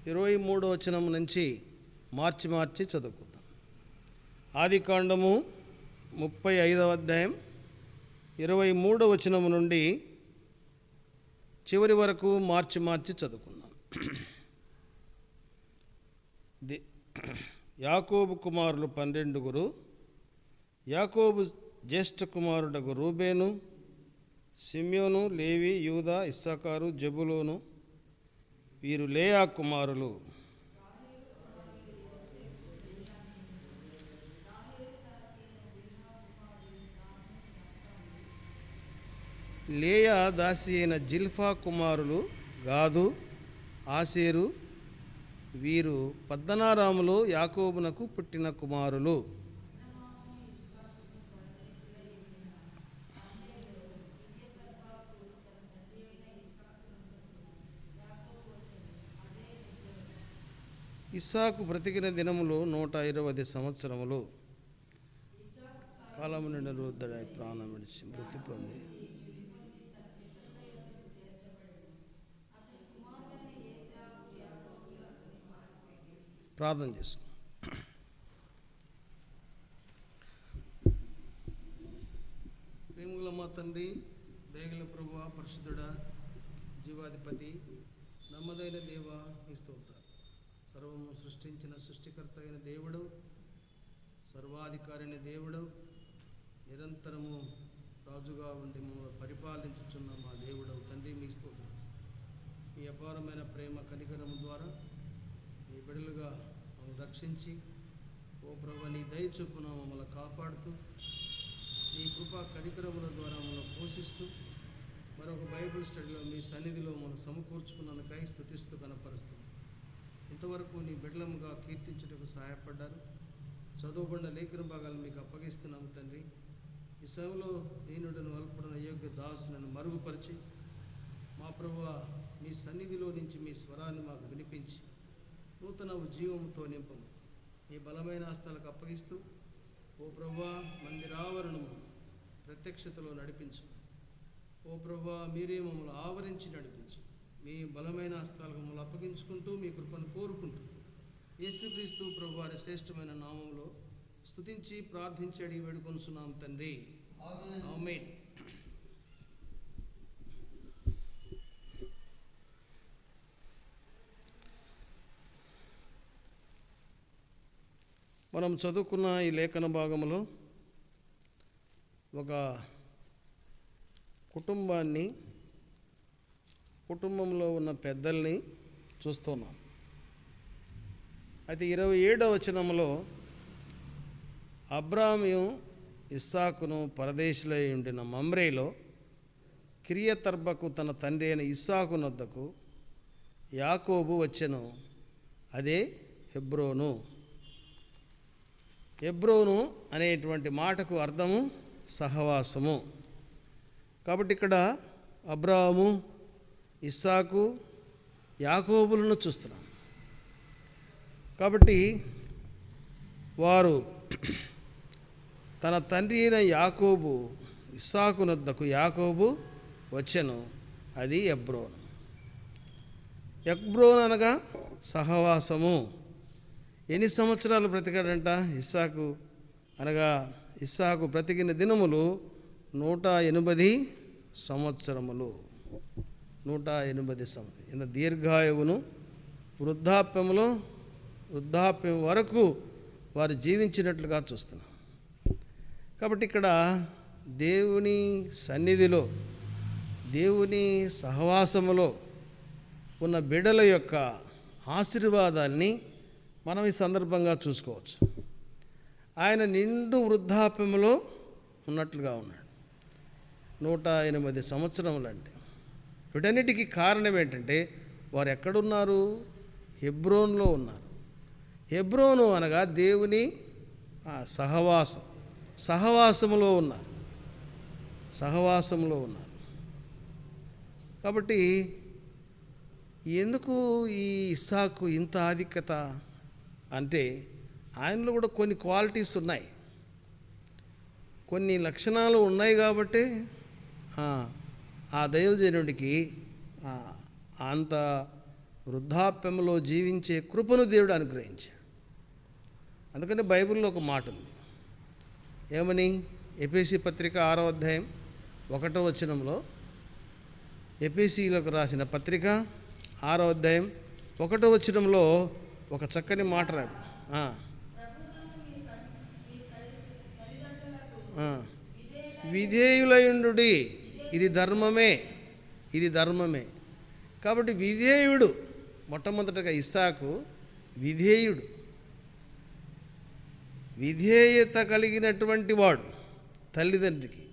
23వ వచనం నుంచి మార్చి చదువుకుందాం. ఆదికాండము 35వ అధ్యాయం 23వ వచనం నుండి చివరి వరకు మార్చి చదువుకుందాం. యాకోబు కుమారులు 12. యాకోబు జ్యేష్ఠ కుమారుడగు రూబేను, సిమ్యోను, లేవి, యూదా, ఇస్సాకారు, జబులోను వీరు లేయా కుమారులు. లేయా దాసి అయిన జిల్ఫా కుమారులు గాదు, ఆసేరు వీరు పద్దనారాములో యాకోబునకు పుట్టిన కుమారులు. ఇస్సాకు బ్రతికిన దినములు 120 సంవత్సరములు. కాలము నిండా వృద్ధుడై ప్రాణం విడిచి మృతి పొంది ప్రార్థన చేసుకున్నాం. ప్రేమగల మా తండ్రి, దయగల ప్రభువా, పరిశుద్ధుడా, జీవాధిపతి, నమ్మదైన దేవా, నీ స్తోత్రాలు. సర్వము సృష్టించిన సృష్టికర్త అయిన దేవుడు, సర్వాధికారైన దేవుడు, నిరంతరము రాజుగా ఉండి మమ్మల్ని పరిపాలించుచున్న మా దేవుడవు తండ్రి, మీ స్తోత్రం. మీ అపారమైన ప్రేమ కనికరము ద్వారా నీ బిడ్డలుగా మమ్మల్ని రక్షించి, ఓ ప్రభువా, నీ దయ చొప్పున మమ్మల్ని కాపాడుతూ, నీ కృపా కనికరముల ద్వారా మమ్మల్ని పోషిస్తూ, మరొక బైబిల్ స్టడీలో మీ సన్నిధిలో మనం సమకూర్చుకున్నందుకై స్తుతిస్తూ కనపరుస్తుంది. ఇంతవరకు నీ బిడ్డలముగా కీర్తించుటకు సహాయపడ్డారు. చదువుబడిన లేఖన భాగాలు మీకు అప్పగిస్తున్నాము తండ్రి. ఈ సమయంలో దీనుడను అల్పుడన యోగ్య దాసులను మరుగుపరిచి, మా ప్రభువా, మీ సన్నిధిలో నుంచి మీ స్వరాన్ని మాకు వినిపించి నూతన ఉజ్జీవంతో నింపము. ఈ బలమైన హస్తాలకు అప్పగిస్తూ, ఓ ప్రభువా, మందిరావరణము ప్రత్యక్షతలో నడిపించు. ఓ ప్రభువా, మీరే మమ్మల్ని ఆవరించి నడిపించు. మీ బలమైన హస్తాలకు మమ్మల్ని అప్పగించుకుంటూ మీ కృపను కోరుకుంటూ, యేసుక్రీస్తు ప్రభువారి శ్రేష్టమైన నామంలో స్తుతించి ప్రార్థించి అడిగి వేడుకొనుచున్నాం తండ్రి, ఆమేన్. మనం చదువుకున్న ఈ లేఖన భాగంలో ఒక కుటుంబంలో ఉన్న పెద్దల్ని చూస్తున్నాం. అయితే 27వ వచనంలో అబ్రాహాము ఇస్సాకును పరదేశులై ఉండిన మమ్రేలో కిరియతర్బకు తన తండ్రి అయిన ఇస్సాకు నొద్దకు యాకోబు వచ్చెను. అదే హెబ్రోను. హెబ్రోను అనేటువంటి మాటకు అర్థము సహవాసము. కాబట్టి ఇక్కడ అబ్రాహాము, ఇస్సాకు, యాకోబులను చూస్తున్నాం. కాబట్టి వారు తన తండ్రి అయిన యాకోబు ఇస్సాకు నొద్దకు యాకోబు వచ్చెను. అది హెబ్రోను. హెబ్రోను అనగా సహవాసము. ఎన్ని సంవత్సరాలు బ్రతికాడంట ఇస్సాకు? అనగా ఇస్సాకు బ్రతికిన దినములు 180 సంవత్సరములు. 180 సంవత్సరం. ఇంత దీర్ఘాయువును వృద్ధాప్యం వరకు వారు జీవించినట్లుగా చూస్తున్నాం. కాబట్టి ఇక్కడ దేవుని సన్నిధిలో, దేవుని సహవాసములో ఉన్న బిడ్డల యొక్క ఆశీర్వాదాన్ని మనం ఈ సందర్భంగా చూసుకోవచ్చు. ఆయన నిండు వృద్ధాప్యంలో ఉన్నట్లుగా ఉన్నాడు. 180 సంవత్సరములు అంటే వీటన్నిటికీ కారణం ఏంటంటే వారు ఎక్కడున్నారు? హెబ్రోన్లో ఉన్నారు. హెబ్రోను అనగా దేవుని సహవాసములో ఉన్నారు. కాబట్టి ఎందుకు ఈ ఇస్సాకు ఇంత ఆధిక్యత అంటే ఆయనలో కూడా కొన్ని క్వాలిటీస్ ఉన్నాయి, కొన్ని లక్షణాలు ఉన్నాయి. కాబట్టి ఆ దైవజనుడికి అంత వృద్ధాప్యంలో జీవించే కృపను దేవుడు అనుగ్రహించాడు. అందుకని బైబిల్లో ఒక మాట ఉంది. ఏమని? ఎఫెసీ పత్రిక 6వ అధ్యాయం 1వ వచనంలో, ఎఫెసీలకు రాసిన పత్రిక 6వ అధ్యాయం 1వ వచనంలో ఒక చక్కని మాట రాడు. విధేయులయుండుడి, ఇది ధర్మమే, ఇది ధర్మమే. కాబట్టి విధేయుడు, మొట్టమొదటగా ఇస్సాకు విధేయుడు, విధేయత కలిగినటువంటి వాడు, తల్లిదండ్రికి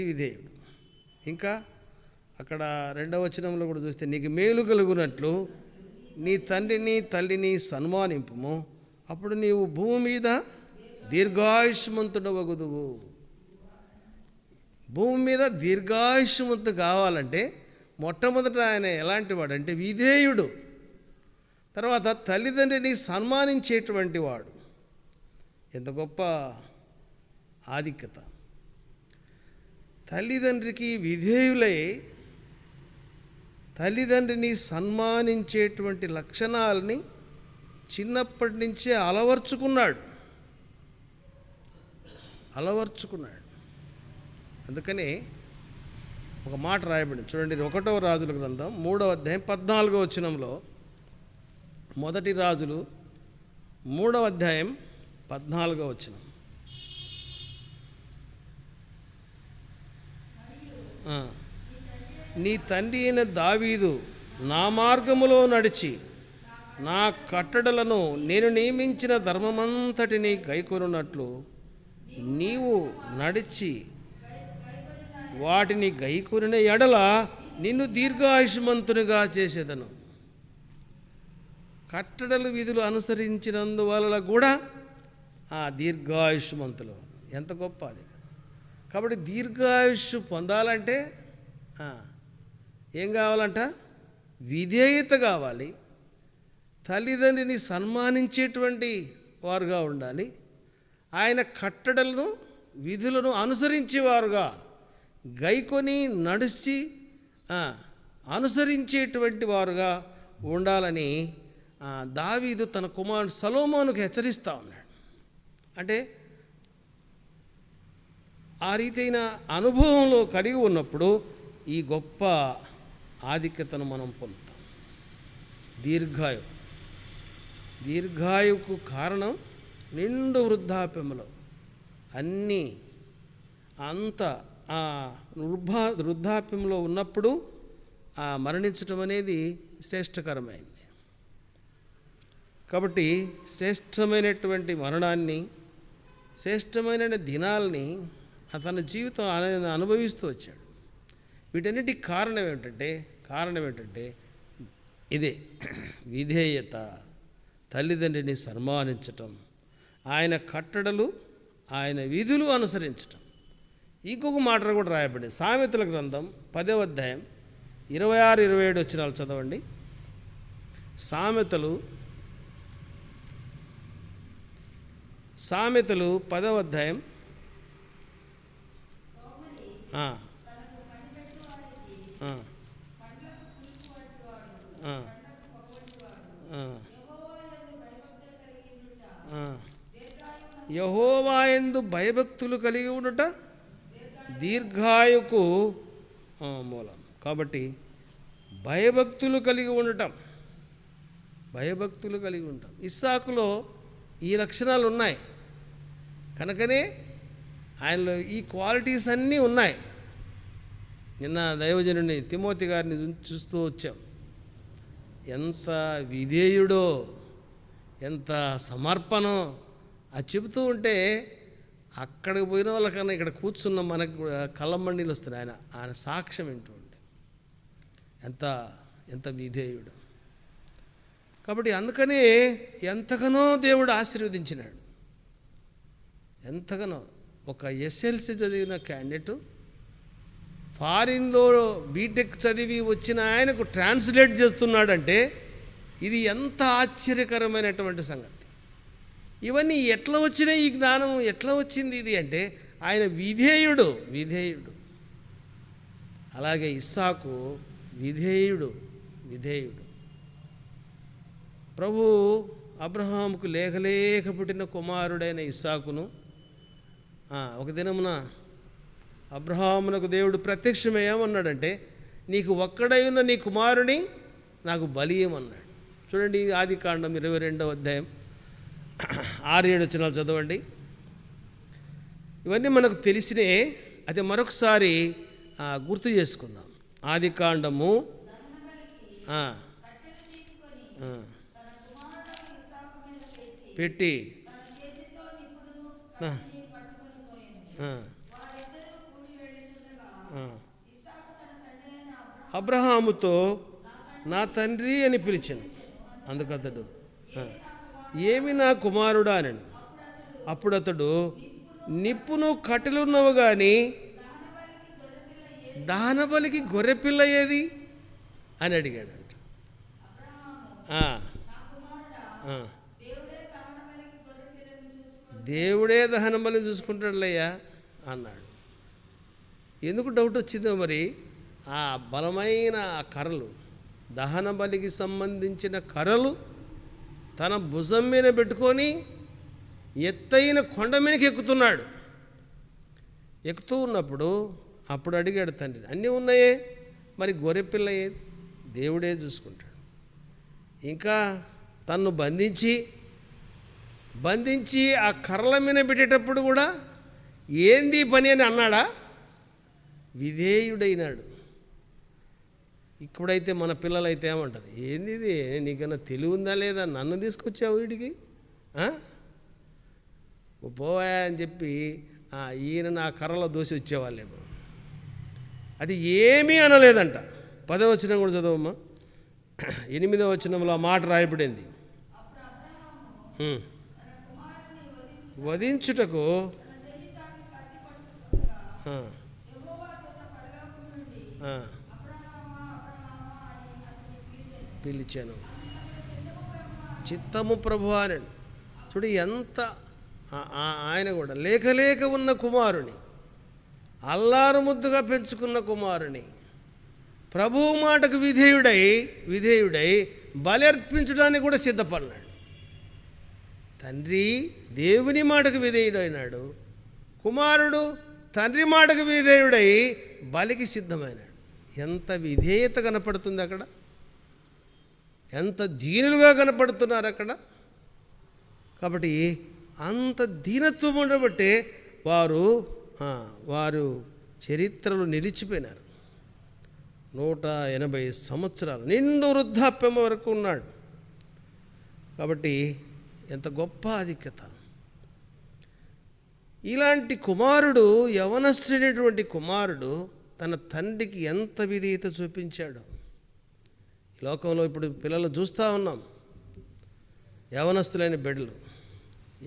విధేయుడు. ఇంకా అక్కడ 2వ వచనంలో కూడా చూస్తే, నీకు మేలు కలుగునట్లు నీ తండ్రిని తల్లిని సన్మానింపుము, అప్పుడు నీవు భూమి మీద దీర్ఘాయుష్మంతుడవగుదువు. భూమి మీద దీర్ఘాయుష్మంతు కావాలంటే మొట్టమొదట ఆయన ఎలాంటి వాడు అంటే విధేయుడు. తర్వాత తల్లిదండ్రిని సన్మానించేటువంటి వాడు. ఎంత గొప్ప ఆధిక్యత! తల్లిదండ్రికి విధేయులై తల్లిదండ్రిని సన్మానించేటువంటి లక్షణాలని చిన్నప్పటి నుంచే అలవర్చుకున్నాడు. అందుకని ఒక మాట రాయబడింది చూడండి, 1వ రాజుల గ్రంథం 3వ అధ్యాయం 14వ వచనంలో. 1 రాజులు 3వ అధ్యాయం 14వ వచనం. నీ తండ్రి అయిన దావీదు నా మార్గములో నడిచి నా కట్టడలను నేను నియమించిన ధర్మమంతటిని గైకొనున్నట్లు నీవు నడిచి వాటిని గైకొనిన ఎడల నిన్ను దీర్ఘాయుష్మంతునిగా చేసేదను. కట్టడలు విధులు అనుసరించినందువల్ల కూడా ఆ దీర్ఘాయుష్మంతులు. ఎంత గొప్ప అది! కాబట్టి దీర్ఘాయుష్ పొందాలంటే ఏం కావాలంట? విధేయత కావాలి, తల్లిదండ్రిని సన్మానించేటువంటి వారుగా ఉండాలి, ఆయన కట్టడలను విధులను అనుసరించేవారుగా, గైకొని నడిచి అనుసరించేటువంటి వారుగా ఉండాలని దావీదు తన కుమారుడు సొలొమోనుకు హెచ్చరిస్తూ ఉన్నాడు. అంటే ఆ రీతైన అనుభవంలో కలిగి ఉన్నప్పుడు ఈ గొప్ప ఆధిక్యతను మనం పొందుతాం. దీర్ఘాయువుకు కారణం నిండు వృద్ధాప్యంలో అన్నీ వృద్ధాప్యంలో ఉన్నప్పుడు మరణించటం అనేది శ్రేష్టకరమైంది. కాబట్టి శ్రేష్టమైనటువంటి మరణాన్ని, శ్రేష్టమైన దినాల్ని తన జీవితం ఆయన అనుభవిస్తూ వచ్చాడు. వీటన్నిటికి కారణం ఏమిటంటే ఇదే విధేయత, తల్లిదండ్రిని సన్మానించటం, ఆయన కట్టడలు ఆయన విధులు అనుసరించటం. ఇంకొక మాట కూడా రాయబడింది సామెతల గ్రంథం 10వ అధ్యాయం 26-27 వచనాలు చదవండి. సామెతలు 10వ అధ్యాయం యెహోవాయందు భయభక్తులు కలిగి ఉండుట దీర్ఘాయుకు మూలం. కాబట్టి భయభక్తులు కలిగి ఉండటం. ఇస్సాకులో ఈ లక్షణాలు ఉన్నాయి కనుకనే ఆయనలో ఈ క్వాలిటీస్ అన్నీ ఉన్నాయి. నిన్న దైవజనుని తిమోతి గారిని చూస్తూ వచ్చాం. ఎంత విధేయుడో, ఎంత సమర్పణో అది చెబుతూ ఉంటే అక్కడికి పోయిన వాళ్ళకన్నా ఇక్కడ కూర్చున్న మనకు కూడా కళ్ళమండీలు వస్తున్నాయి. ఆయన సాక్ష్యం వింటూ ఉంటే ఎంత విధేయుడు. కాబట్టి అందుకనే ఎంతగానో దేవుడు ఆశీర్వదించినాడు. ఎంతగానో ఒక ఎస్ఎల్సి చదివిన క్యాండిడేటు ఫారిన్లో బీటెక్ చదివి వచ్చిన ఆయనకు ట్రాన్స్లేట్ చేస్తున్నాడంటే ఇది ఎంత ఆశ్చర్యకరమైనటువంటి సంగతి. ఇవన్నీ ఎట్లా వచ్చినాయి? ఈ జ్ఞానం ఎట్లా వచ్చింది ఇది అంటే ఆయన విధేయుడు. అలాగే ఇస్సాకు విధేయుడు, విధేయుడు. ప్రభు అబ్రహాముకు లేక పుట్టిన కుమారుడైన ఇస్సాకును ఒక దినమున అబ్రహామునకు దేవుడు ప్రత్యక్షమయ్యామన్నాడంటే, నీకు ఒక్కడై ఉన్న నీ కుమారుని నాకు బలియమన్నాడు. చూడండి, ఆదికాండం 22వ అధ్యాయం 6-7 వచనాలు చదవండి. ఇవన్నీ మనకు తెలిసినే, అయితే మరొకసారి గుర్తు చేసుకుందాం. ఆదికాండము పెట్టి అబ్రహాముతో నా తండ్రి అని పిలిచాను. అందుకతడు ఏమి నా కుమారుడా అనను. అప్పుడు అతడు నిప్పును కట్టెలున్నవు కానీ దహనబలికి గొర్రెపిల్ల ఏది అని అడిగాడంట. దేవుడే దహనబలి చూసుకుంటాడులయ్యా అన్నాడు. ఎందుకు డౌట్ వచ్చిందో మరి, ఆ బలమైన కర్రలు, దహన బలికి సంబంధించిన కర్రలు తన భుజం మీద పెట్టుకొని ఎత్తైన కొండ మీదకి ఎక్కుతున్నాడు. ఎక్కుతూ ఉన్నప్పుడు అప్పుడు అడిగాడు తండ్రి, అన్నీ ఉన్నాయే, మరి గొర్రెపిల్ల ఏది? దేవుడే చూసుకుంటాడు. ఇంకా తన్ను బంధించి ఆ కర్రల మీద పెట్టేటప్పుడు కూడా ఏంది పని అని అన్నాడా? విధేయుడైనాడు. ఇప్పుడైతే మన పిల్లలైతే ఏమంటారు, ఏంది ఇది, నీకన్నా తెలివి ఉందా లేదా, నన్ను తీసుకొచ్చావు వీడికి పోవా అని చెప్పి ఈయన నా కర్రలో దోసి వచ్చేవాళ్ళేమో. అది ఏమీ అనలేదంట. 10వ వచనం కూడా చదవమ్మా. 8వ వచనంలో ఆ మాట రాయబడింది, వధించుటకు పిలిచాను, చిత్తము ప్రభు అని. చూడు ఎంత ఆయన కూడా లేక ఉన్న కుమారుని, అల్లారు ముద్దుగా పెంచుకున్న కుమారుని ప్రభువు మాటకు విధేయుడై బలి అర్పించడానికి కూడా సిద్ధపడినాడు. తండ్రి దేవుని మాటకు విధేయుడైనాడు, కుమారుడు తండ్రి మాటకు విధేయుడై బలికి సిద్ధమైనాడు. ఎంత విధేయత కనపడుతుంది అక్కడ, ఎంత దీనులుగా కనపడుతున్నారు అక్కడ. కాబట్టి అంత దీనత్వం ఉండబట్టే వారు చరిత్రలో నిలిచిపోయినారు. 180 సంవత్సరాలు నిండు వృద్ధాప్యం వరకు ఉన్నాడు. కాబట్టి ఎంత గొప్ప ఆధిక్యత. ఇలాంటి కుమారుడు, యవనస్తుడైనటువంటి కుమారుడు తన తండ్రికి ఎంత విధేయత చూపించాడు. ఈ లోకంలో ఇప్పుడు పిల్లలు చూస్తూ ఉన్నాం, యవనస్తులైన బిడ్డలు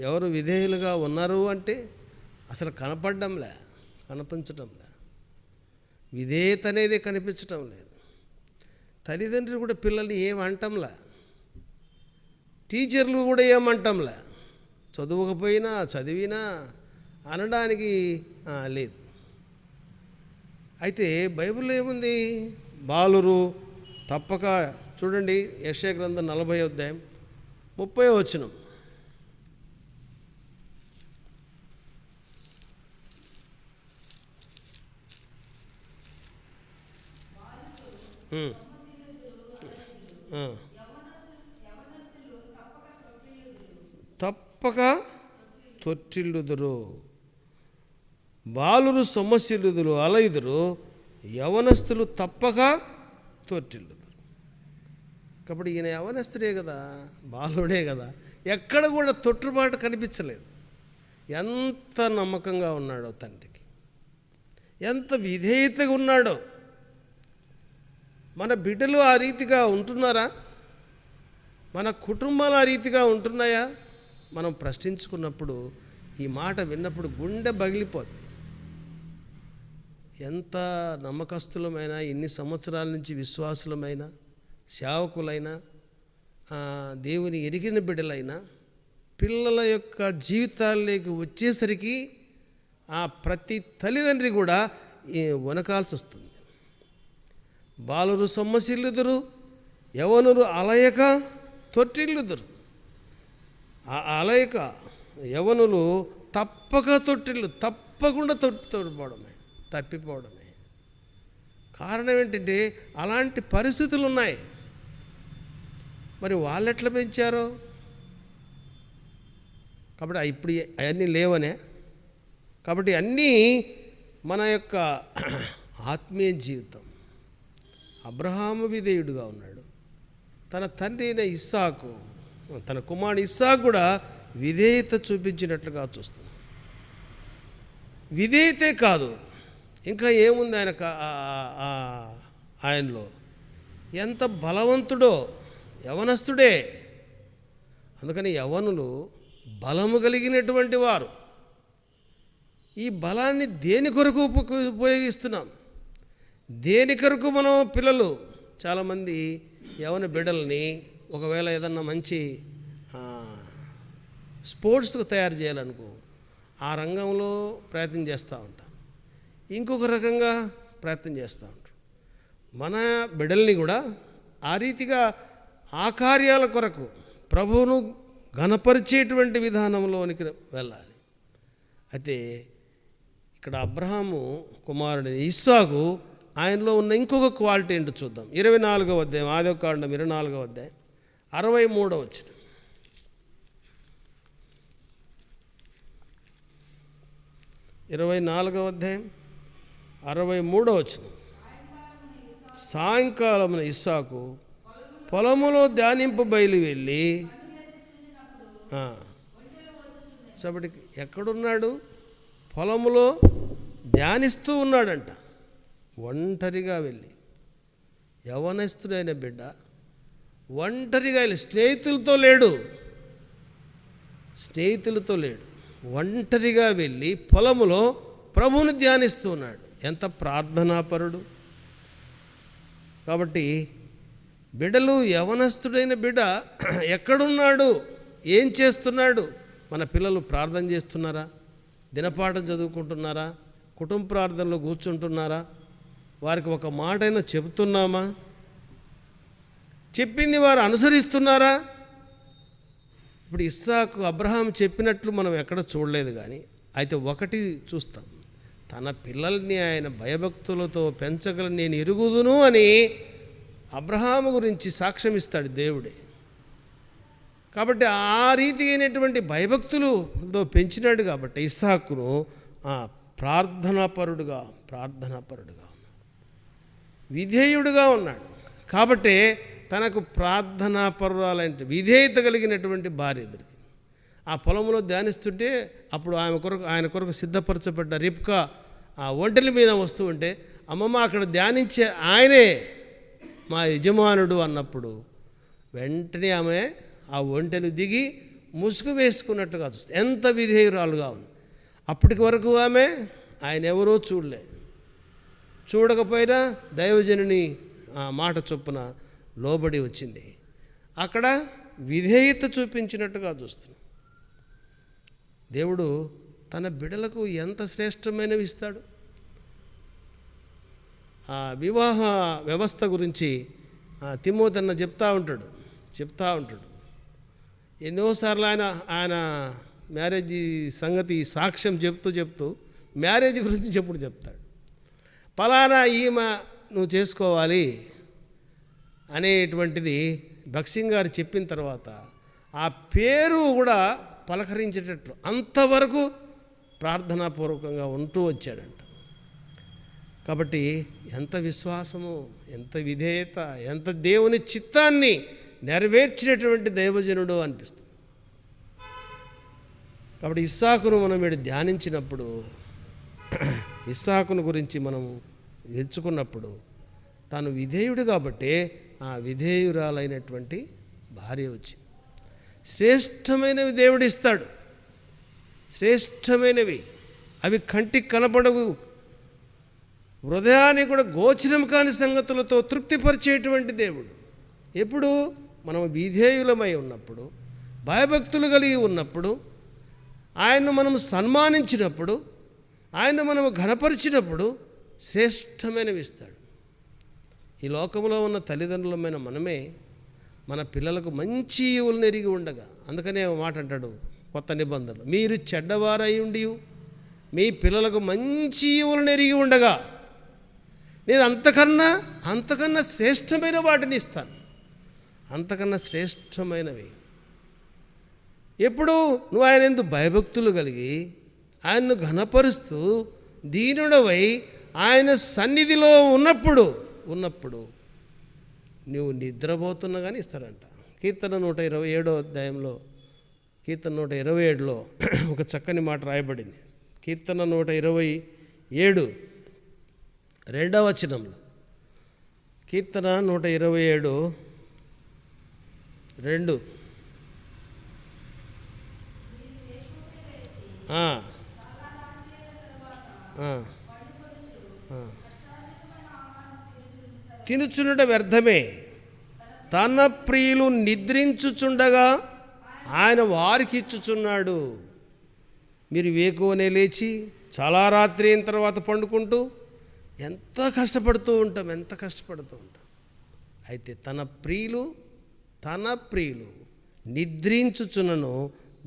ఎవరు విధేయులుగా ఉన్నారు అంటే అసలు కనిపించడంలే. విధేయత అనేది కనిపించటం లేదు. తల్లిదండ్రులు కూడా పిల్లల్ని ఏమంటంలే, టీచర్లు కూడా ఏమంటంలే, చదువుకపోయినా చదివినా అనడానికి లేదు. అయితే బైబిల్లో ఏముంది? బాలురు తప్పక చూడండి, యెషయా గ్రంథం 40వ అధ్యాయం 30వ వచనం. తప్పక తొట్టిల్లుదురు, బాలురు సొమ్మసిల్లుదురు అలయుదురు, యవనస్తులు తప్పక తొట్టిల్లుదురు. కాబట్టి ఈయన యవనస్తుడే కదా, బాలుడే కదా, ఎక్కడ కూడా తొట్టుబాటు కనిపించలేదు. ఎంత నమ్మకంగా ఉన్నాడో తండ్రికి, ఎంత విధేయతగా ఉన్నాడో. మన బిడ్డలు ఆ రీతిగా ఉంటున్నారా? మన కుటుంబాలు ఆ రీతిగా ఉంటున్నాయా? మనం ప్రశ్నించుకున్నప్పుడు, ఈ మాట విన్నప్పుడు గుండె పగిలిపోద్ది. ఎంత నమ్మకస్తులమైనా, ఎన్ని సంవత్సరాల నుంచి విశ్వాసులమైనా, సేవకులైనా, దేవుని ఎరిగిన బిడ్డలైనా, పిల్లల యొక్క జీవితాల్లోకి వచ్చేసరికి ప్రతి తల్లిదండ్రి కూడా వనకాల్సి వస్తుంది. బాలురు సొమ్మసిల్లుదురు, యవనులు అలయక తొట్టిల్లుదురు. అలయక యవనులు తప్పకుండా తప్పిపోవడమే. కారణం ఏంటంటే అలాంటి పరిస్థితులు ఉన్నాయి. మరి వాళ్ళు ఎట్లా పెంచారో? కాబట్టి ఇప్పుడు అవన్నీ లేవనే. కాబట్టి అన్నీ మన యొక్క ఆత్మీయ జీవితం. అబ్రహాము విధేయుడుగా ఉన్నాడు. తన తండ్రి అయిన ఇస్సాకు, తన కుమారుడు ఇస్సాకు కూడా విధేయత చూపించినట్లుగా చూస్తున్నాం. విధేయతే కాదు, ఇంకా ఏముంది ఆయనలో? ఎంత బలవంతుడో, యవనస్తుడే. అందుకని యవనులు బలము కలిగినటువంటి వారు. ఈ బలాన్ని దేని కొరకు ఉపయోగిస్తున్నాం? దేని కొరకు మనం పిల్లలు చాలామంది యవన బిడ్డల్ని ఒకవేళ ఏదన్నా మంచి స్పోర్ట్స్కు తయారు చేయాలనుకో, ఆ రంగంలో ప్రయత్నం చేస్తూ ఉంటాం, ఇంకొక రకంగా ప్రయత్నం చేస్తూ ఉంటాం. మన బిడ్డల్ని కూడా ఆ రీతిగా ఆ కార్యాల కొరకు ప్రభువును ఘనపరిచేటువంటి విధానంలోనికి వెళ్ళాలి. అయితే ఇక్కడ అబ్రహాము కుమారుడు ఇస్సాకు, ఆయనలో ఉన్న ఇంకొక క్వాలిటీ ఏంటో చూద్దాం. 24వ అధ్యాయం, ఆదికాండం 24వ అధ్యాయం 63వ వచనం. 24వ అధ్యాయం 63వ వచనం. సాయంకాలమున ఇస్సాకు పొలములో ధ్యానింపు బయలు వెళ్ళి, కాబట్టి ఎక్కడున్నాడు? పొలములో ధ్యానిస్తూ ఉన్నాడంట, ఒంటరిగా వెళ్ళి. యవనస్తుడైన బిడ్డ ఒంటరిగా వెళ్ళి, స్నేహితులతో లేడు, ఒంటరిగా వెళ్ళి పొలములో ప్రభువుని ధ్యానిస్తూ ఉన్నాడు. ఎంత ప్రార్థనాపరుడు! కాబట్టి బిడ్డలు, యవనస్తుడైన బిడ్డ ఎక్కడున్నాడు, ఏం చేస్తున్నాడు? మన పిల్లలు ప్రార్థన చేస్తున్నారా? దినపాఠం చదువుకుంటున్నారా? కుటుంబ ప్రార్థనలో కూర్చుంటున్నారా? వారికి ఒక మాటైనా చెబుతున్నామా? చెప్పింది వారు అనుసరిస్తున్నారా? ఇప్పుడు ఇస్సాకు అబ్రహాం చెప్పినట్లు మనం ఎక్కడ చూడలేదు. కానీ అయితే ఒకటి చూస్తాం, తన పిల్లల్ని ఆయన భయభక్తులతో పెంచగల నేను ఎరుగుదును అని అబ్రహాము గురించి సాక్ష్యం ఇస్తాడు దేవుడే. కాబట్టి ఆ రీతి అయినటువంటి భయభక్తులతో పెంచినాడు. కాబట్టి ఇస్సాకును ప్రార్థనాపరుడుగా ఉన్నాడు, విధేయుడుగా ఉన్నాడు. కాబట్టి తనకు ప్రార్థనాపరురాలంటే విధేయత కలిగినటువంటి భార్య దొరికింది. ఆ పొలంలో ధ్యానిస్తుంటే అప్పుడు ఆయన కొరకు సిద్ధపరచబడ్డ రిబ్కా ఆ ఒంటెల మీద వస్తూ ఉంటే, అమ్మమ్మ అక్కడ ధ్యానించే ఆయనే మా యజమానుడు అన్నప్పుడు వెంటనే ఆమె ఆ ఒంటెలు దిగి ముసుగు వేసుకున్నట్టుగా చూస్తుంది. ఎంత విధేయురాలుగా ఉంది. అప్పటికి వరకు ఆమె ఆయన ఎవరో చూడకపోయినా దైవజనుని మాట చొప్పున లోబడి వచ్చింది. అక్కడ విధేయత చూపించినట్టుగా చూస్తుంది. దేవుడు తన బిడ్డలకు ఎంత శ్రేష్టమైనవి ఇస్తాడు. వివాహ వ్యవస్థ గురించి తిమోతన్న చెప్తా ఉంటాడు. ఎన్నోసార్లు ఆయన మ్యారేజ్ సంగతి సాక్ష్యం చెప్తూ మ్యారేజ్ గురించి చెప్తాడు. పలానా ఈమె నువ్వు చేసుకోవాలి అనేటువంటిది భక్సింగ్ గారు చెప్పిన తర్వాత ఆ పేరు కూడా పలకరించేటట్లు అంతవరకు ప్రార్థనాపూర్వకంగా ఉంటూ వచ్చాడంట. కాబట్టి ఎంత విశ్వాసము, ఎంత విధేయత, ఎంత దేవుని చిత్తాన్ని నెరవేర్చినటువంటి దైవజనుడు అనిపిస్తుంది. కాబట్టి ఇస్సాకును మనం వీడు ధ్యానించినప్పుడు, ఇస్సాకును గురించి మనం ఎంచుకున్నప్పుడు తాను విధేయుడు కాబట్టి ఆ విధేయురాలైనటువంటి భార్య వచ్చింది. శ్రేష్టమైనవి దేవుడు ఇస్తాడు. శ్రేష్టమైనవి అవి కంటికి కనపడవు, హృదయాన్ని కూడా గోచరం కాని సంగతులతో తృప్తిపరిచేటువంటి దేవుడు. ఎప్పుడు మనం విధేయులమై ఉన్నప్పుడు, భయభక్తులు కలిగి ఉన్నప్పుడు, ఆయన్ను మనం సన్మానించినప్పుడు, ఆయన్ను మనం ఘనపరిచినప్పుడు శ్రేష్టమైనవి ఇస్తాడు. ఈ లోకంలో ఉన్న తల్లిదండ్రులమైన మనమే మన పిల్లలకు మంచి ఈవులను ఎరిగి ఉండగా, అందుకనే మాట అంటాడు కొత్త నిబంధనలు, మీరు చెడ్డవారై ఉండి మీ పిల్లలకు మంచి ఈవులను ఎరిగి ఉండగా నేను అంతకన్నా శ్రేష్టమైన వాటిని ఇస్తాను. అంతకన్నా శ్రేష్టమైనవి ఎప్పుడు నువ్వు ఆయన యందు భయభక్తులు కలిగి ఆయన్ను ఘనపరుస్తూ దీనుడవై ఆయన సన్నిధిలో ఉన్నప్పుడు నువ్వు నిద్రపోతున్నా కానీ ఇస్తారంట. కీర్తన 127 అధ్యాయంలో, కీర్తన 127లో ఒక చక్కని మాట రాయబడింది. కీర్తన 127 2వ వచనంలో, కీర్తన 127 2 తినుచునుట వ్యర్థమే, తన ప్రియులు నిద్రించుచుండగా ఆయన వారికి ఇచ్చుచున్నాడు. మీరు వేకువనే లేచి చాలా రాత్రి అయిన తర్వాత పండుకుంటూ ఎంత కష్టపడుతూ ఉంటాం. అయితే తన ప్రియులు నిద్రించుచున్నను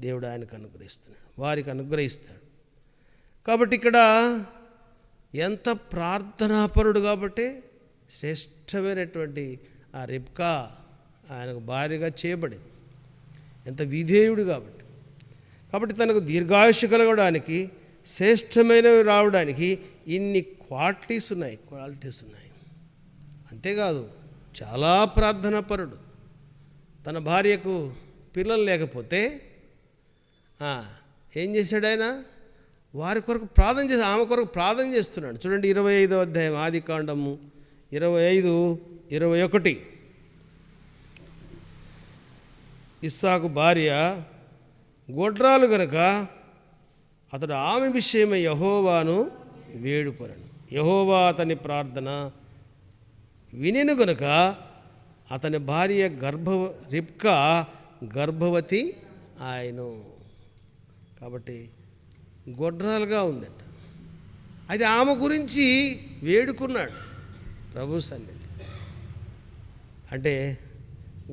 దేవుడు ఆయనకు అనుగ్రహిస్తున్నాడు, వారికి అనుగ్రహిస్తాడు. కాబట్టి ఇక్కడ ఎంత ప్రార్థనాపరుడు కాబట్టి శ్రేష్టమైనటువంటి ఆ రిబ్కా ఆయనకు భార్యగా చేయబడింది. ఎంత విధేయుడు కాబట్టి తనకు దీర్ఘాయుష్య కలగడానికి, శ్రేష్టమైనవి రావడానికి ఇన్ని క్వాలిటీస్ ఉన్నాయి. అంతేకాదు చాలా ప్రార్థనాపరుడు. తన భార్యకు పిల్లలు లేకపోతే ఏం చేశాడు ఆయన? వారి కొరకు ఆమె కొరకు ప్రార్థన చేస్తున్నాడు. చూడండి 25వ అధ్యాయం ఆదికాండము 25:21. ఇస్సాకు భార్య గొడ్రాలు గనుక అతడు ఆమె విషయమై యెహోవాను వేడుకొనెను. యెహోవా అతని ప్రార్థన వినెను గనుక అతని భార్య రిబ్కా గర్భవతి ఆయను. కాబట్టి గొడ్రాలుగా ఉందట. అది ఆమె గురించి వేడుకున్నాడు ప్రభు సన్నిధి. అంటే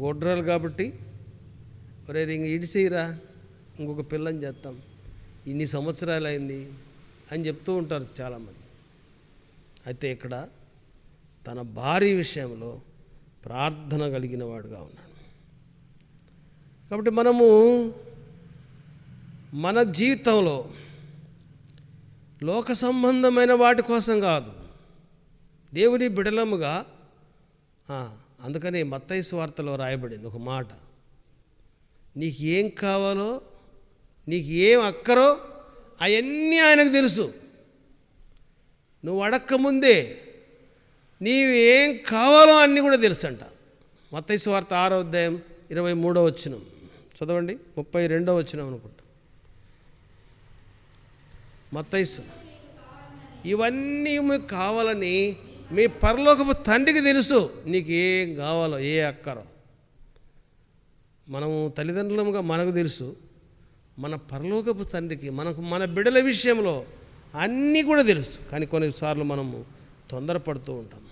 గొడ్రాలు కాబట్టి ఒరే ఇంక ఇడిసేయరా, ఇంకొక పిల్లని చేస్తాం, ఇన్ని సంవత్సరాలు అయింది అని చెప్తూ ఉంటారు చాలామంది. అయితే ఇక్కడ తన భార్య విషయంలో ప్రార్థన కలిగిన వాడుగా ఉన్నాడు. కాబట్టి మనము మన జీవితంలో లోక సంబంధమైన వాటి కోసం కాదు, దేవుని బిడలముగా. అందుకనే మత్తయి సువార్తలో రాయబడింది ఒక మాట, నీకు ఏం కావాలో, నీకు ఏం అక్కరో అవన్నీ ఆయనకు తెలుసు. నువ్వు అడక్కముందే నీవు ఏం కావాలో అన్నీ కూడా తెలుసు అంట. మత్తయి సువార్త 6వ అధ్యాయం 23వ వచనం చదవండి, 32వ వచనం అనుకుంటా. మత్తయి, ఇవన్నీ మీకు కావాలని మీ పరలోకపు తండ్రికి తెలుసు. నీకు ఏం కావాలో, ఏ అక్కరో. మనము తల్లిదండ్రులముగా మనకు తెలుసు, మన పరలోకపు తండ్రికి మన బిడ్డల విషయంలో అన్నీ కూడా తెలుసు. కానీ కొన్నిసార్లు మనము తొందరపడుతూ ఉంటాం.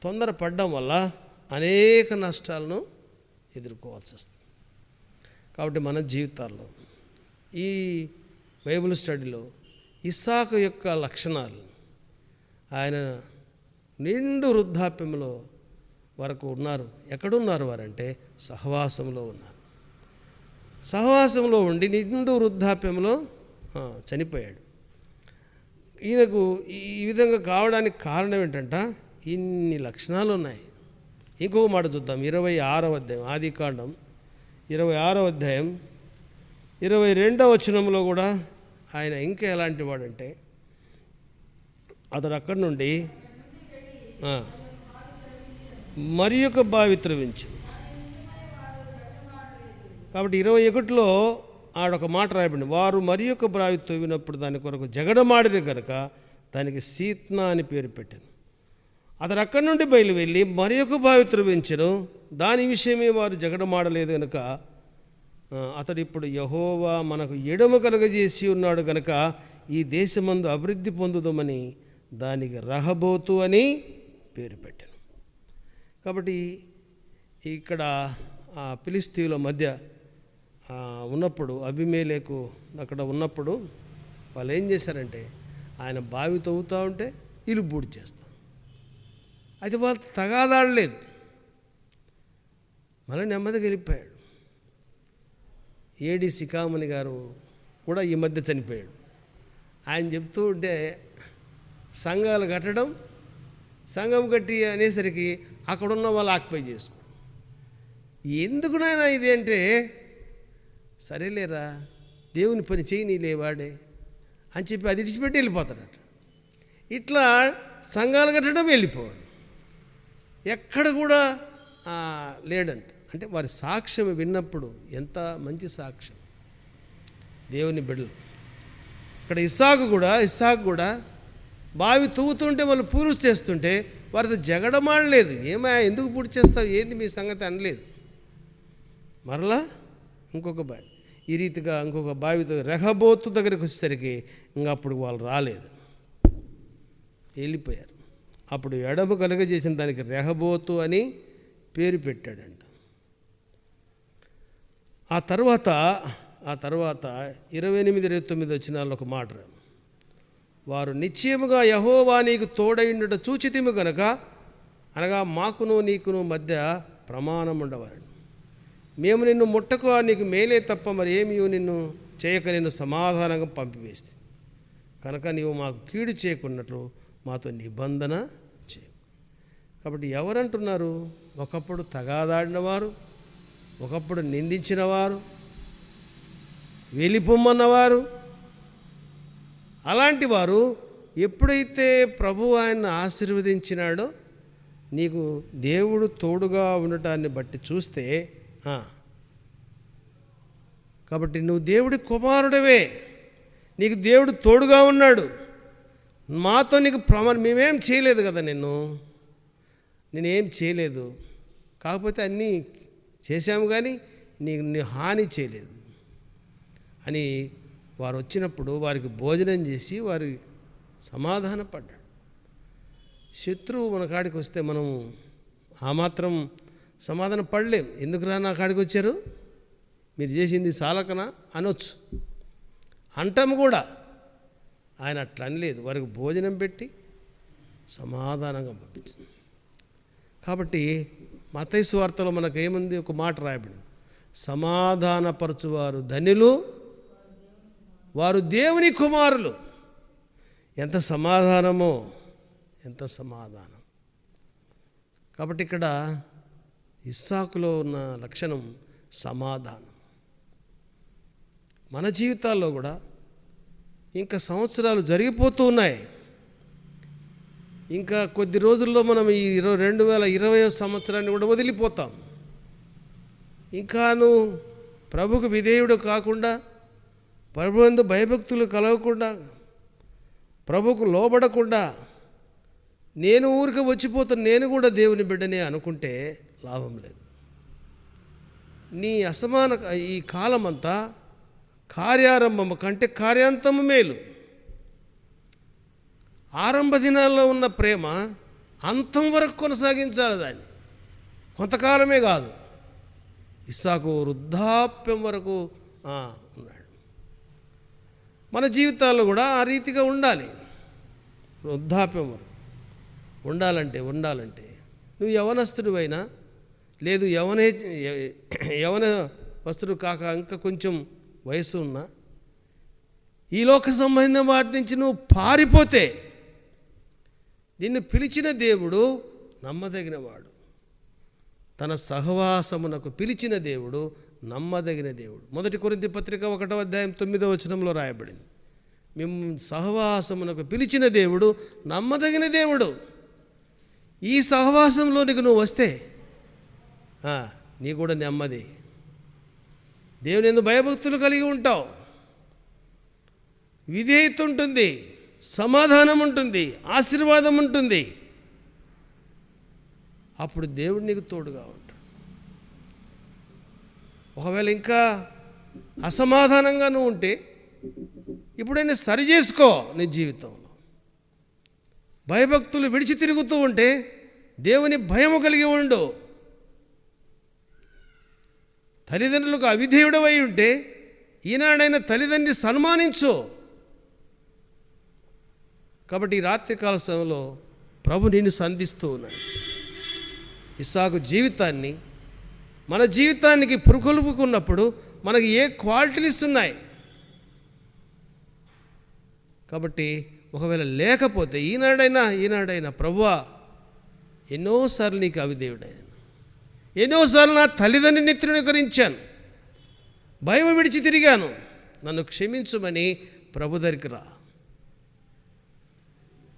తొందరపడడం వల్ల అనేక నష్టాలను ఎదుర్కోవాల్సి వస్తుంది. కాబట్టి మన జీవితాల్లో ఈ బైబిల్ స్టడీలో ఇస్సాకు యొక్క లక్షణాలు, ఆయన నిండు వృద్ధాప్యంలో వరకు ఉన్నారు. ఎక్కడున్నారు వారంటే సహవాసంలో ఉన్నారు. సహవాసంలో ఉండి నిండు వృద్ధాప్యంలో చనిపోయాడు. ఈయనకు ఈ విధంగా కావడానికి కారణం ఏంటంట, ఇన్ని లక్షణాలు ఉన్నాయి. ఇంకొక మాట చూద్దాం. 26వ అధ్యాయం ఆదికాండం 26వ అధ్యాయం 22వ వచనంలో కూడా ఆయన ఇంకా ఎలాంటి వాడంటే, అతడు అక్కడి నుండి మరి ఒక బావి త్రవ్వించు. కాబట్టి 21లో ఆడొక మాట రాయబడింది, వారు మరి ఒక బావి తవ్వినప్పుడు దాని కొరకు జగడమాడిన కనుక దానికి సీత్నా అని పేరు పెట్టాను. అతడు అక్కడి నుండి బయలు వెళ్ళి మరి ఒక బావి త్రవ్వించను, దాని విషయమే వారు జగడమాడలేదు కనుక అతడు ఇప్పుడు యెహోవా మనకు ఎడమ కలుగజేసి ఉన్నాడు కనుక ఈ దేశమందు అభివృద్ధి పొందుదామని దానికి రహబోతు అని పేరు పెట్టాను. కాబట్టి ఇక్కడ ఫిలిష్తీయుల మధ్య ఉన్నప్పుడు అబీమెలెకు అక్కడ ఉన్నప్పుడు వాళ్ళు ఏం చేశారంటే ఆయన బావి తవ్వుతూ ఉంటే వీళ్ళు బూడి చేస్తాం. అయితే వాళ్ళు తగాదాడలేదు, మళ్ళీ నెమ్మదిగా వెళ్ళిపోయాడు. ఏడి సికామణి గారు కూడా ఈ మధ్య చనిపోయాడు. ఆయన చెప్తూ ఉంటే సంఘాలు కట్టడం, సంఘం కట్టి అనేసరికి అక్కడున్న వాళ్ళు ఆక్యుపై చేసుకో. ఎందుకునైనా ఇది అంటే సరేలేరా దేవుని పని చేయని లేవాడే అని చెప్పి అది ఇడిచిపెట్టి వెళ్ళిపోతాడట. ఇట్లా సంఘాలు కట్టడం వెళ్ళిపోవడం, ఎక్కడ కూడా లేడంట. అంటే వారి సాక్ష్యం విన్నప్పుడు ఎంత మంచి సాక్ష్యం దేవుని బిడ్డలు. ఇక్కడ ఇస్సాకు కూడా బావి తవ్వుతుంటే వాళ్ళు పూర్తి చేస్తుంటే వారితో జగడమాడలేదు. ఏమా ఎందుకు పూర్తి చేస్తావు, ఏంది మీ సంగతి అనలేదు. మరలా ఇంకొక బావి, ఈ రీతిగా ఇంకొక బావితో రెహబోతు దగ్గరికి వచ్చేసరికి ఇంకా అప్పుడు వాళ్ళు రాలేదు, వెళ్ళిపోయారు. అప్పుడు ఎడమ కలుగజేసిన దానికి రెహబోతు అని పేరు పెట్టాడంట. ఆ తర్వాత 28-29 వచనాల్లో ఒక మాట, వారు నిశ్చయముగా యెహోవా నీకు తోడైండుట చూచితిము గనక, అనగా మాకును నీకును మధ్య ప్రమాణం ఉండవరని. మేము నిన్ను ముట్టకు, నీకు మేలే తప్ప మరి ఏమీ నిన్ను చేయక నిన్ను సమాధానంగా పంపివేస్తే కనుక నీవు మాకు కీడు చేయకున్నట్లు మాతో నిబంధన చేయ. కాబట్టి ఎవరంటున్నారు? ఒకప్పుడు తగాదాడినవారు, ఒకప్పుడు నిందించినవారు, వెళ్ళిపోమ్మన్నవారు. అలాంటి వారు ఎప్పుడైతే ప్రభు ఆయన్ని ఆశీర్వదించినాడో, నీకు దేవుడు తోడుగా ఉండటాన్ని బట్టి చూస్తే, కాబట్టి నువ్వు దేవుడి కుమారుడవే, నీకు దేవుడు తోడుగా ఉన్నాడు. మాతో నీకు మేమేం చేయలేదు కదా, నేనేం చేయలేదు, కాకపోతే అన్నీ చేశాము కానీ నీ హాని చేయలేదు అని వారు వచ్చినప్పుడు వారికి భోజనం చేసి వారి సమాధానపడ్డాడు. శత్రువు మన కాడికి వస్తే మనము ఆ మాత్రం సమాధానం పడలేం. ఎందుకురా నా కాడికి వచ్చారు, మీరు చేసింది సాలకనా అనొచ్చు, అంటాము కూడా. ఆయన అట్లా అనలేదు, వారికి భోజనం పెట్టి సమాధానంగా పంపించింది. కాబట్టి మత్తయి సువార్తలో మనకేముంది, ఒక మాట రాయబడింది, సమాధానపరచువారు ధన్యులు, వారు దేవుని కుమారులు. ఎంత సమాధానమో, ఎంత సమాధానం. కాబట్టి ఇక్కడ ఇస్సాకులో ఉన్న లక్షణం సమాధానం. మన జీవితాల్లో కూడా ఇంకా సంవత్సరాలు జరిగిపోతూ ఉన్నాయి. ఇంకా కొద్ది రోజుల్లో మనం ఈ 2020 సంవత్సరాన్ని కూడా వదిలిపోతాం. ఇంకాను ప్రభుకు విధేయుడు కాకుండా, ప్రభువందు భయభక్తులు కలగకుండా, ప్రభుకు లోబడకుండా, నేను ఊరికి వచ్చిపోతాను, నేను కూడా దేవుని బిడ్డనే అనుకుంటే లాభం లేదు. నీ ఈ కాలమంతా కార్యారంభము కంటే కార్యాంతము మేలు. ఆరంభ దినాల్లో ఉన్న ప్రేమ అంతం వరకు కొనసాగించాలి దాన్ని, కొంతకాలమే కాదు. ఇస్సాకు వృద్ధాప్యం వరకు ఉన్నాడు. మన జీవితాల్లో కూడా ఆ రీతిగా ఉండాలి. వృద్ధాప్యం వరకు ఉండాలంటే నువ్వు యవనస్తుడివైనా, లేదు యవన వస్తుడు కాక ఇంకా కొంచెం వయసు ఉన్నా, ఈ లోక సంబంధం వాటి నుంచి నువ్వు పారిపోతే, నిన్ను పిలిచిన దేవుడు నమ్మదగినవాడు. తన సహవాసమునకు పిలిచిన దేవుడు నమ్మదగిన దేవుడు. 1 కొరింథీ పత్రిక 1వ అధ్యాయం 9వ వచనంలో రాయబడింది, మేము సహవాసమునకు పిలిచిన దేవుడు నమ్మదగిన దేవుడు. ఈ సహవాసంలోనికి నువ్వు వస్తే నీ కూడా నెమ్మది, దేవుని యందు భయభక్తులు కలిగి ఉంటావు, విధేయత ఉంటుంది, సమాధానం ఉంటుంది, ఆశీర్వాదం ఉంటుంది. అప్పుడు దేవుడు నీకు తోడుగా ఉంటాడు. ఒకవేళ ఇంకా అసమాధానంగా నువ్వు ఉంటే ఇప్పుడైనా సరి చేసుకో. నీ జీవితంలో భయభక్తులు విడిచి తిరుగుతూ ఉంటే దేవుని భయము కలిగి ఉండు. తల్లిదండ్రులకు అవిధేయుడవై ఉంటే ఈనాడైనా తల్లిదండ్రి సన్మానించు. కాబట్టి ఈ రాత్రికాల సమయంలో ప్రభు నిన్ను సంధిస్తూ ఉన్నాడు. ఇస్సాకు జీవితాన్ని మన జీవితానికి పురుకొల్పుకున్నప్పుడు మనకి ఏ క్వాలిటీస్ ఉన్నాయి. కాబట్టి ఒకవేళ లేకపోతే ఈనాడైనా ప్రభువా, ఎన్నోసార్లు నీకు అవిధేయుడైనా, ఎన్నోసార్లు నా తల్లిదండ్రిని తృణీకరించాను, భయం విడిచి తిరిగాను, నన్ను క్షమించమని ప్రభు దగ్గరికి రా.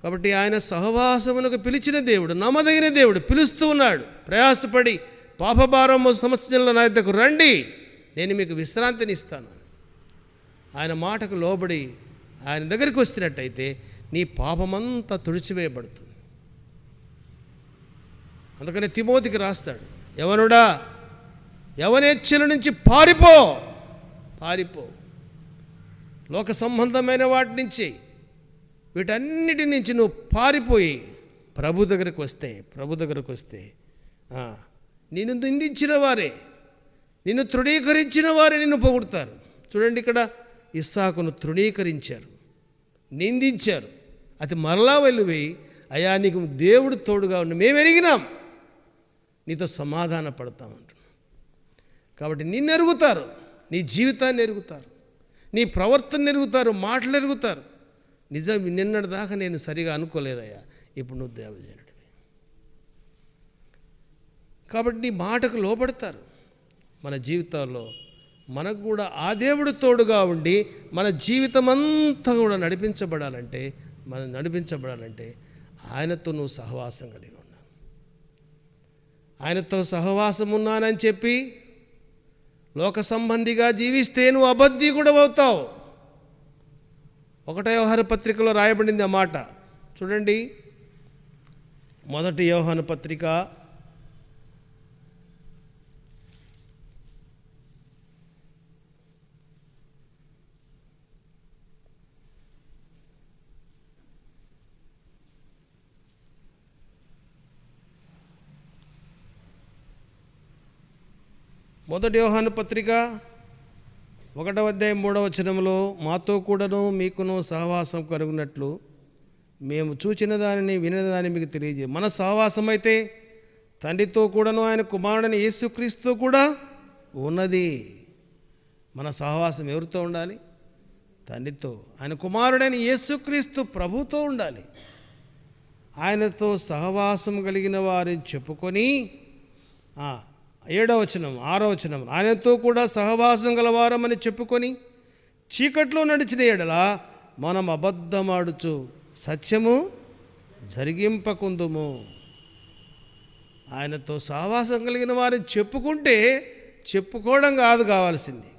కాబట్టి ఆయన సహవాసమునకు పిలిచిన దేవుడు, నమ్మదగిన దేవుడు, పిలుస్తూ ఉన్నాడు. ప్రయాసపడి పాపభారము సమస్యల నా దగ్గరకు రండి, నేను మీకు విశ్రాంతిని ఇస్తాను. ఆయన మాటకు లోబడి ఆయన దగ్గరికి వస్తున్నట్టయితే నీ పాపమంతా తుడిచివేయబడుతుంది. అందుకని తిమోతికి రాస్తాడు, యవనుడా, యవనేచ్ఛల నుంచి పారిపో. లోక సంబంధమైన వాటి నుంచి, వీటన్నిటి నుంచి నువ్వు పారిపోయి ప్రభు దగ్గరకు వస్తే నిన్ను నిందించిన వారే, నిన్ను తృణీకరించిన వారే నిన్ను పొగుడుతారు. చూడండి, ఇక్కడ ఇస్సాకును తృణీకరించారు, నిందించారు. అది మరలా వెళ్ళిపోయి, అయ్యా నీకు దేవుడు తోడుగా ఉండి మేము ఎరిగినాం, నీతో సమాధాన పడతామంటున్నాం. కాబట్టి నిన్ను ఎరుగుతారు, నీ జీవితాన్ని ఎరుగుతారు, నీ ప్రవర్తన ఎరుగుతారు, మాటలు ఎరుగుతారు. నిజం, నిన్నటి దాకా నేను సరిగా అనుకోలేదయ్యా, ఇప్పుడు నువ్వు దేవజనుడివి. కాబట్టి నీ మాటకు లోపడతారు. మన జీవితాల్లో మనకు కూడా ఆ దేవుడు తోడుగా ఉండి మన జీవితం అంతా కూడా నడిపించబడాలంటే ఆయనతో నువ్వు సహవాసం కలిగి ఉన్నావు. ఆయనతో సహవాసం ఉన్నానని చెప్పి లోక సంబంధిగా జీవిస్తే నువ్వు అబద్ధి కూడా అవుతావు. 1 యోహాను పత్రికలో రాయబడింది ఆ మాట. చూడండి, 1 యోహాను పత్రిక 1 యోహాను పత్రిక 1వ అధ్యాయం 3వ వచనంలో, మాతో కూడాను మీకును సహవాసం కలుగునట్లు మేము చూచిన దానిని వినిన దాన్ని మీకు తెలియజేయ. మన సహవాసం అయితే తండ్రితో కూడాను ఆయన కుమారుడైన యేసుక్రీస్తుతో కూడా ఉన్నది. మన సహవాసం ఎవరితో ఉండాలి? తండ్రితో. ఆయన కుమారుడైన యేసుక్రీస్తు ప్రభుతో ఉండాలి. ఆయనతో సహవాసం కలిగిన వారిని చెప్పుకొని 7వ వచనం 6వ వచనం, ఆయనతో కూడా సహవాసం గలవారమని చెప్పుకొని చీకట్లో నడిచిన ఎడల మనం అబద్ధమాడుచు సత్యము జరిగింపకుందుము. ఆయనతో సహవాసం కలిగిన వారిని చెప్పుకోవడం కాదు కావాల్సింది,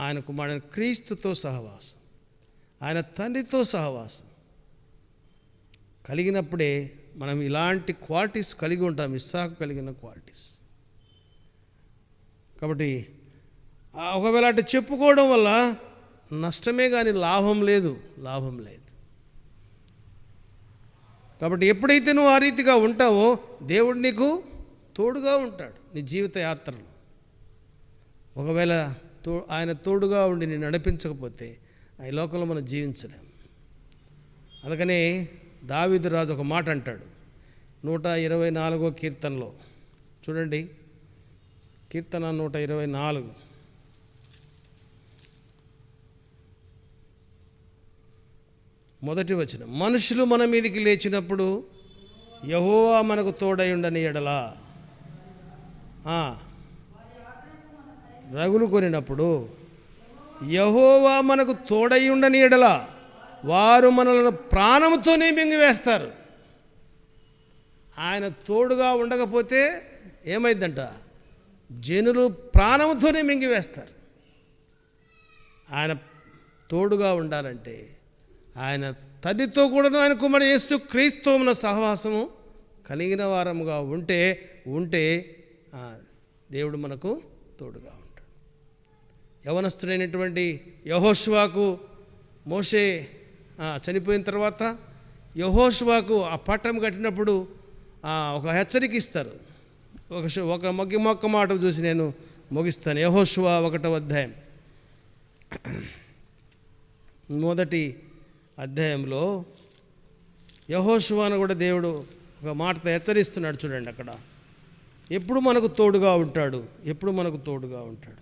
ఆయన కుమారుడైన క్రీస్తుతో సహవాసం, ఆయన తండ్రితో సహవాసం కలిగినప్పుడే మనం ఇలాంటి క్వాలిటీస్ కలిగి ఉంటాం, ఇస్సాకు కలిగిన క్వాలిటీస్. కాబట్టి ఒకవేళ అటు చెప్పుకోవడం వల్ల నష్టమే కానీ లాభం లేదు. కాబట్టి ఎప్పుడైతే నువ్వు ఆ రీతిగా ఉంటావో దేవుడు నీకు తోడుగా ఉంటాడు నీ జీవిత యాత్రలో. ఒకవేళ ఆయన తోడుగా ఉండి నేను నడిపించకపోతే ఈ లోకంలో మనం జీవించలేం. అందుకనే దావీదు రాజు ఒక మాట అంటాడు 124వ కీర్తనలో. చూడండి, కీర్తన 124, మొదటి వచనం, మనుషులు మన మీదికి లేచినప్పుడు యెహోవా మనకు తోడై ఉండని ఎడల, రగులు కొనినప్పుడు యెహోవా మనకు తోడై ఉండని ఎడల వారు మనలను ప్రాణంతోనే మింగివేస్తారు. ఆయన తోడుగా ఉండకపోతే ఏమైందంట? జనులు ప్రాణంతోనే మింగివేస్తారు. ఆయన తోడుగా ఉండాలంటే ఆయన తండ్రితో కూడాను ఆయన కుమారుడు యేసు క్రీస్తుతో ఉన్న సహవాసము కలిగిన వారముగా ఉంటే దేవుడు మనకు తోడుగా ఉంటాడు. యవనస్తుడైనటువంటి యెహోషువకు మోషే చనిపోయిన తర్వాత యెహోషువకు ఆ పట్టం కట్టినప్పుడు ఒక హెచ్చరిక ఇస్తారు. ఒక మొక్క మాట చూసి నేను ముగిస్తాను. యెహోషువ 1వ అధ్యాయం, మొదటి అధ్యాయంలో యెహోషువను కూడా దేవుడు ఒక మాటతో హెచ్చరిస్తున్నాడు. చూడండి, అక్కడ ఎప్పుడు మనకు తోడుగా ఉంటాడు, ఎప్పుడు మనకు తోడుగా ఉంటాడు.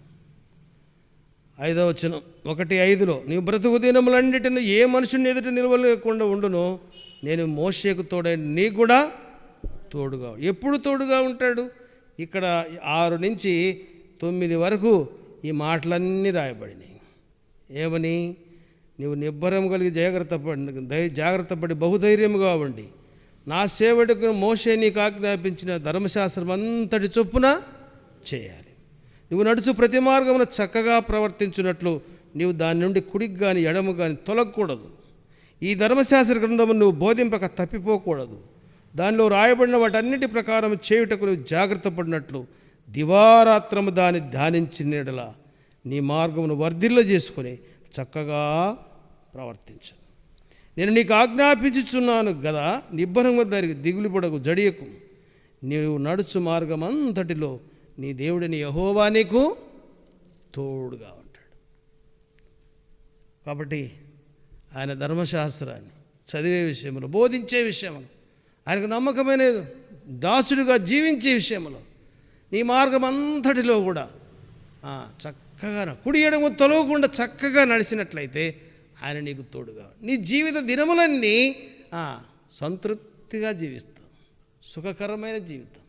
5వ వచనం 1:5 నీవు బ్రతుకు దినములన్నిటిని ఏ మనుషుని ఎదుట నిలవలేకుండా ఉండును, నేను మోషేకు తోడై నీకు కూడా తోడుగా. ఎప్పుడు తోడుగా ఉంటాడు? ఇక్కడ 6 నుంచి 9 వరకు ఈ మాటలన్నీ రాయబడినాయి. ఏమని? నీవు నిబ్బరం కలిగి జాగ్రత్తపడి బహుధైర్యముగా ఉండి నా సేవకుడు మోషే నీకు ఆజ్ఞాపించిన ధర్మశాస్త్రం అంతటి చొప్పున చేయాలి. నువ్వు నడుచు ప్రతి మార్గమున చక్కగా ప్రవర్తించున్నట్లు నీవు దాని నుండి కుడికి కానీ ఎడము కానీ తొలగకూడదు. ఈ ధర్మశాస్త్ర గ్రంథమును నువ్వు బోధింపక తప్పిపోకూడదు. దానిలో రాయబడిన వాటన్నిటి ప్రకారం చేయుటకు నువ్వు జాగ్రత్త పడినట్లు దివారాత్రము దాన్ని ధ్యానించిన యెడల నీ మార్గమును వర్ధిల్ల చేసుకొని చక్కగా ప్రవర్తించు. నేను నీకు ఆజ్ఞాపించుచున్నాను కదా, నిబ్బరంగా దానికి దిగులు పడకు, జడియకు. నీవు నడుచు మార్గం అంతటిలో నీ దేవుడిని యెహోవా నీకు తోడుగా ఉంటాడు. కాబట్టి ఆయన ధర్మశాస్త్రాన్ని చదివే విషయంలో, బోధించే విషయంలో, ఆయనకు నమ్మకమైన దాసుడిగా జీవించే విషయంలో, నీ మార్గం అంతటిలో కూడా చక్కగా కుడి ఎడమ తొలగకుండా చక్కగా నడిచినట్లయితే ఆయన నీకు తోడుగా, నీ జీవిత దినములన్నీ సంతృప్తిగా జీవిస్తావు, సుఖకరమైన జీవితం.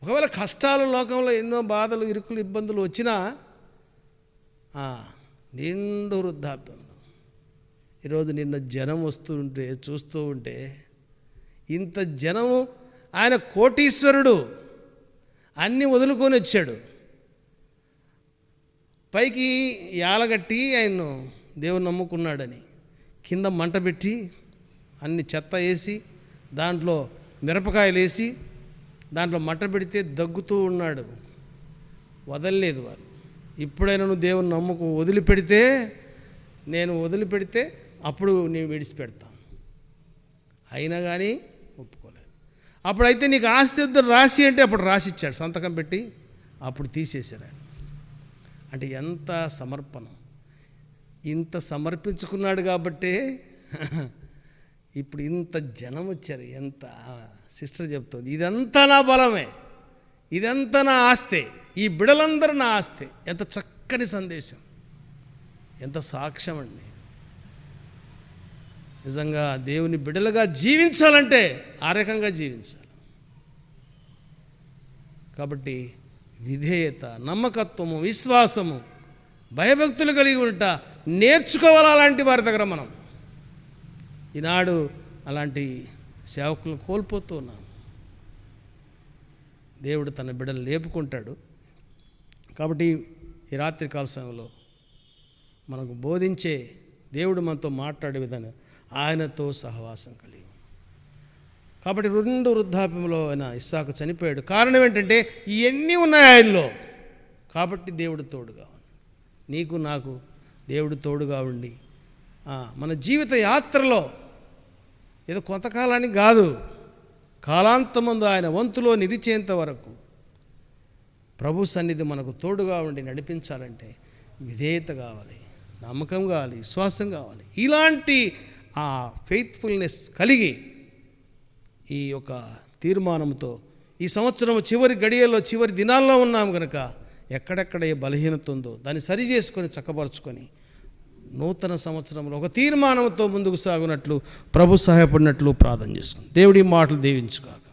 ఒకవేళ కష్టాలు, లోకంలో ఎన్నో బాధలు, ఇరుకులు, ఇబ్బందులు వచ్చినా నిండు వృద్ధాప్యంలో ఈరోజు నిన్న జనం వస్తుంటే చూస్తూ ఉంటే, ఇంత జనము, ఆయన కోటీశ్వరుడు, అన్నీ వదులుకొని వచ్చాడు. పైకి యాలగట్టి ఆయన్ను దేవుని నమ్ముకున్నాడని కింద మంట పెట్టి అన్ని చెత్త వేసి దాంట్లో మిరపకాయలు వేసి దాంట్లో మంట పెడితే దగ్గుతూ ఉన్నాడు. వదలలేదు వారు. ఇప్పుడైనా నువ్వు దేవుని నమ్ముకు వదిలిపెడితే, నేను వదిలిపెడితే అప్పుడు నేను విడిచిపెడతాను. అయినా కానీ ఒప్పుకోలేదు. అప్పుడైతే నీకు ఆస్తి ఇద్దరు రాసి అంటే అప్పుడు రాసిచ్చాడు, సంతకం పెట్టి అప్పుడు తీసేశారు ఆయన. అంటే ఎంత సమర్పణం! ఇంత సమర్పించుకున్నాడు కాబట్టే ఇప్పుడు ఇంత జనం వచ్చారు. ఎంత సిస్టర్ చెప్తుంది, ఇదంతా నా బలమే, ఇదంతా నా ఆస్తే, ఈ బిడలందరూ నా ఆస్తే. ఎంత చక్కని సందేశం, ఎంత సాక్ష్యం అండి. నిజంగా దేవుని బిడలుగా జీవించాలంటే ఆ రకంగా జీవించాలి. కాబట్టి విధేయత, నమ్మకత్వము, విశ్వాసము, భయభక్తులు కలిగి ఉంటా నేర్చుకోవాలి అలాంటి వారి దగ్గర. మనం ఈనాడు అలాంటి సేవకులను కోల్పోతూ ఉన్నాం. దేవుడు తన బిడ్డలు లేపుకుంటాడు. కాబట్టి ఈ రాత్రికాల సమయంలో మనకు బోధించే దేవుడు మనతో మాట్లాడే విధానం, ఆయనతో సహవాసం కలిగి. కాబట్టి 2 వృద్ధాప్యంలో ఆయన ఇస్సాకు చనిపోయాడు. కారణం ఏంటంటే ఇవన్నీ ఉన్నాయి ఆయనలో. కాబట్టి దేవుడు తోడుగా ఉంది. నీకు నాకు దేవుడు తోడుగా ఉండి మన జీవిత యాత్రలో ఏదో కొంతకాలానికి కాదు, కాలాంతమందు ఆయన వంతులో నిలిచేంత వరకు ప్రభు సన్నిధి మనకు తోడుగా ఉండి నడిపించాలంటే విధేయత కావాలి, నమ్మకం కావాలి, విశ్వాసం కావాలి. ఇలాంటి ఫెయిత్ఫుల్నెస్ కలిగి ఈ యొక్క తీర్మానంతో ఈ సంవత్సరం చివరి గడియల్లో, చివరి దినాల్లో ఉన్నాం కనుక ఎక్కడెక్కడ ఏ బలహీనత ఉందో దాన్ని సరి చేసుకొని చక్కపరుచుకొని నూతన సంవత్సరంలో ఒక తీర్మానంతో ముందుకు సాగునట్లు ప్రభు సహాయపడినట్లు ప్రార్థన చేసుకుంది. దేవుడి మాటలు దీవించుగాక.